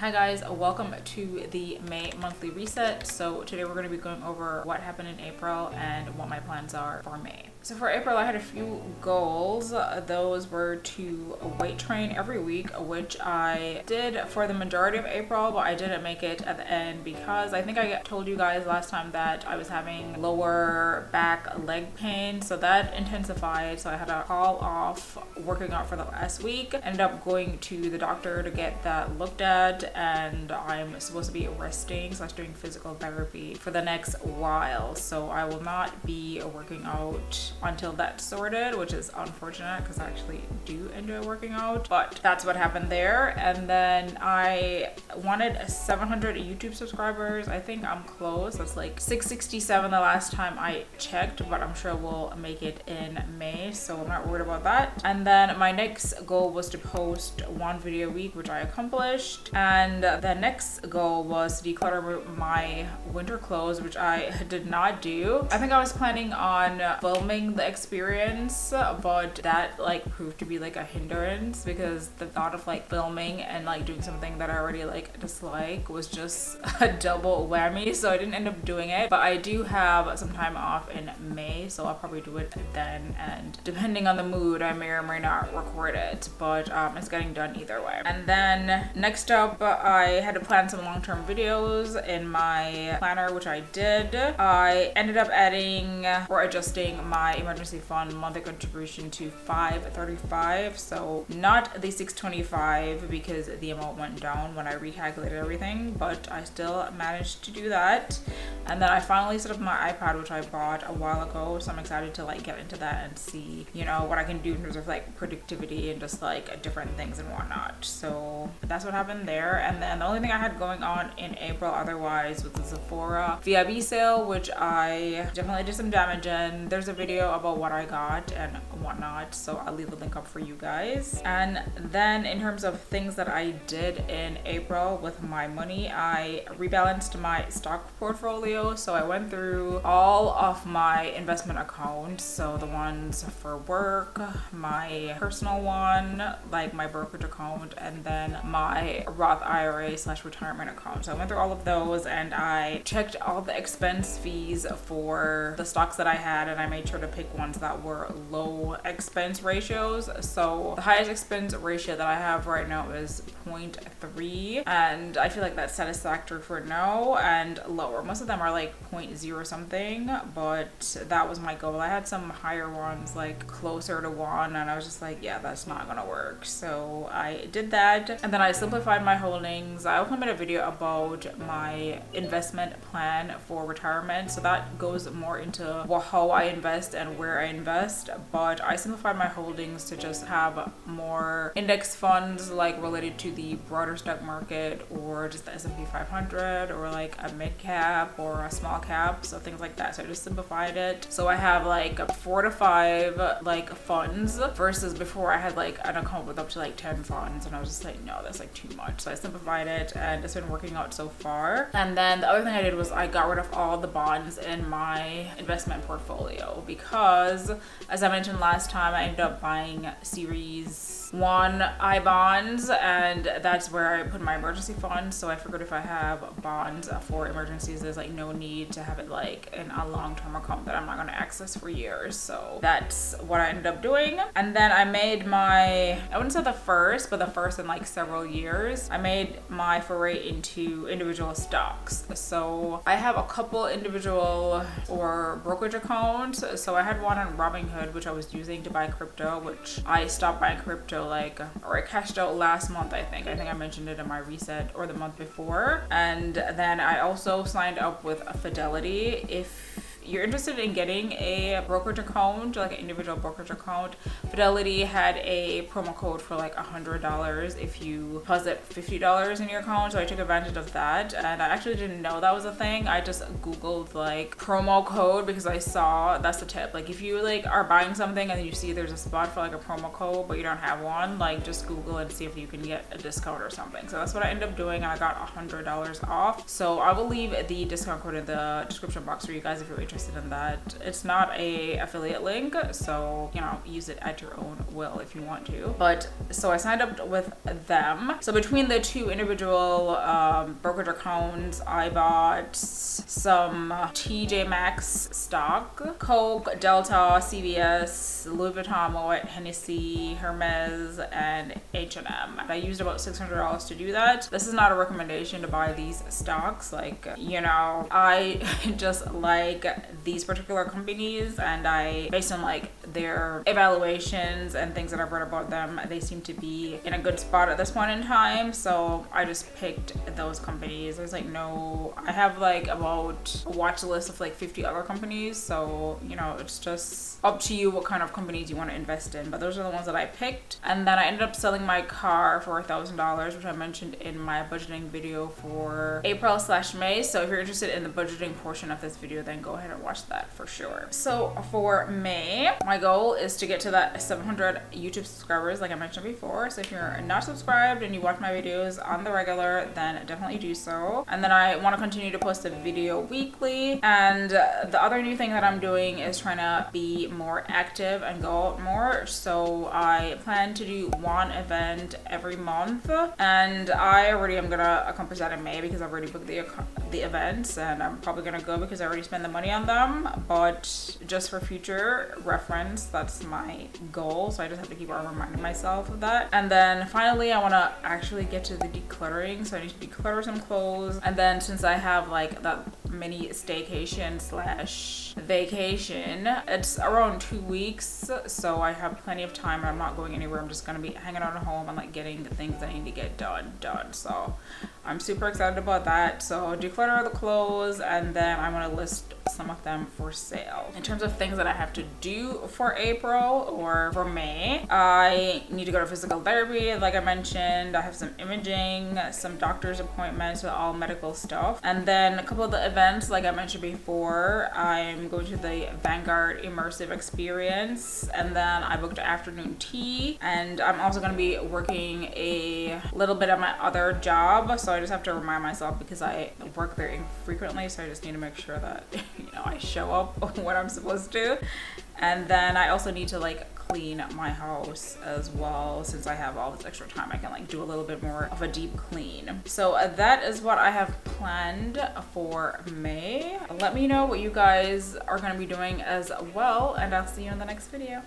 Hi guys, welcome to the May monthly reset. So today we're going to be going over what happened in April and what my plans are for May. So for April, I had a few goals. Those were to weight train every week, which I did for the majority of April, but I didn't make it at the end because I think I told you guys last time that I was having lower back leg pain. So that intensified. So I had to call off working out for the last week. Ended up going to the doctor to get that looked at, and I'm supposed to be resting / doing physical therapy for the next while. So I will not be working out until that's sorted, which is unfortunate because I actually do enjoy working out, but that's what happened there. And then I wanted 700 YouTube subscribers. I think I'm close. That's like 667 the last time I checked, but I'm sure we'll make it in May, so I'm not worried about that. And then my next goal was to post one video a week, which I accomplished. And the next goal was to declutter my winter clothes, which I did not do. I think I was planning on filming the experience, but that like proved to be like a hindrance because the thought of like filming and like doing something that I already like dislike was just a double whammy, so I didn't end up doing it. But I do have some time off in May, so I'll probably do it then, and depending on the mood I may or may not record it, but it's getting done either way. And then next up, I had to plan some long-term videos in my planner, which I did. I ended up adding or adjusting my emergency fund monthly contribution to $535, so not the $625 because the amount went down when I recalculated everything, but I still managed to do that. And then I finally set up my iPad, which I bought a while ago, so I'm excited to like get into that and see, you know, what I can do in terms of like productivity and just like different things and whatnot. So that's what happened there. And then the only thing I had going on in April otherwise was the Sephora VIB sale, which I definitely did some damage in. There's a video about what I got and whatnot, so I'll leave the link up for you guys. And then in terms of things that I did in April with my money, I rebalanced my stock portfolio. So I went through all of my investment accounts, so the ones for work, my personal one, like my brokerage account, and then my Roth IRA / retirement account. So I went through all of those and I checked all the expense fees for the stocks that I had, and I made sure to pick ones that were low expense ratios. So the highest expense ratio that I have right now is 0.3, and I feel like that's satisfactory for now, and lower. Most of them are like 0.0 something, but that was my goal. I had some higher ones like closer to 1, and I was just like, yeah, that's not gonna work. So I did that, and then I simplified my holdings. I also made a video about my investment plan for retirement, so that goes more into how I invest and where I invest, but I simplified my holdings to just have more index funds like related to the broader stock market, or just the S&P 500, or like a mid cap or a small cap, so things like that. So I just simplified it. So I have like 4 to 5 like funds versus before I had like an account with up to like 10 funds, and I was just like, no, that's like too much. So I simplified it, and it's been working out so far. And then the other thing I did was I got rid of all the bonds in my investment portfolio because, as I mentioned last time, I ended up buying Series 1 I bonds, and that's where I put my emergency fund. So I figured if I have bonds for emergencies, there's like no need to have it like in a long-term account that I'm not going to access for years. So that's what I ended up doing. And then I made my, I wouldn't say the first, but the first in like several years, I made my foray into individual stocks. So I have a couple individual or brokerage accounts. So I had one on Robinhood, which I was using to buy crypto, which I stopped buying crypto or I cashed out last month. I think I mentioned it in my reset, or the month before. And then I also signed up with Fidelity. If you're interested in getting a brokerage account, like an individual brokerage account, Fidelity had a promo code for like $100 if you deposit $50 in your account. So I took advantage of that, and I actually didn't know that was a thing. I just googled like promo code because I saw, that's the tip, like if you like are buying something and you see there's a spot for like a promo code but you don't have one, like just Google and see if you can get a discount or something. So that's what I ended up doing, and I got $100 off. So I will leave the discount code in the description box for you guys if you're interested interested in that. It's not a affiliate link, so you know, use it at your own will if you want to. But so I signed up with them. So between the two individual brokerage accounts, I bought some TJ Maxx stock, Coke, Delta, CVS, Louis Vuitton, Moet, Hennessy, Hermes, and H&M. I used about $600 to do that. This is not a recommendation to buy these stocks. Like, you know, I just like these particular companies, and I, based on like their evaluations and things that I've read about them, they seem to be in a good spot at this point in time. So I just picked those companies. There's like no, I have like about a watch list of like 50 other companies. So, you know, it's just up to you what kind of companies you want to invest in. But those are the ones that I picked. And then I ended up selling my car for $1,000, which I mentioned in my budgeting video for April/May. So if you're interested in the budgeting portion of this video, then go ahead and watch that for sure. So for May, my goal is to get to that 700 YouTube subscribers like I mentioned before. So if you're not subscribed and you watch my videos on the regular, then definitely do so. And then I want to continue to post a video weekly. And the other new thing that I'm doing is trying to be more active and go out more. So I plan to do one event every month, and I already am gonna accomplish that in May because I've already booked the events, and I'm probably gonna go because I already spent the money on them. But just for future reference, that's my goal. So I just have to keep on reminding myself of that. And then finally, I want to actually get to the decluttering. So I need to declutter some clothes. And then since I have like that mini staycation / vacation, it's around 2 weeks, so I have plenty of time and I'm not going anywhere. I'm just gonna be hanging out at home and like getting the things I need to get done. So I'm super excited about that. So declutter the clothes, and then I'm gonna list some of them for sale. In terms of things that I have to do for April or for May, I need to go to physical therapy like I mentioned. I have some imaging, some doctor's appointments with all medical stuff, and then a couple of the events like I mentioned before. I'm going to the Vanguard immersive experience, and then I booked afternoon tea, and I'm also going to be working a little bit at my other job. So I just have to remind myself because I work very infrequently, so I just need to make sure that you know, I show up when I'm supposed to. And then I also need to like clean my house as well. Since I have all this extra time, I can like do a little bit more of a deep clean. So that is what I have planned for May. Let me know what you guys are going to be doing as well, and I'll see you in the next video.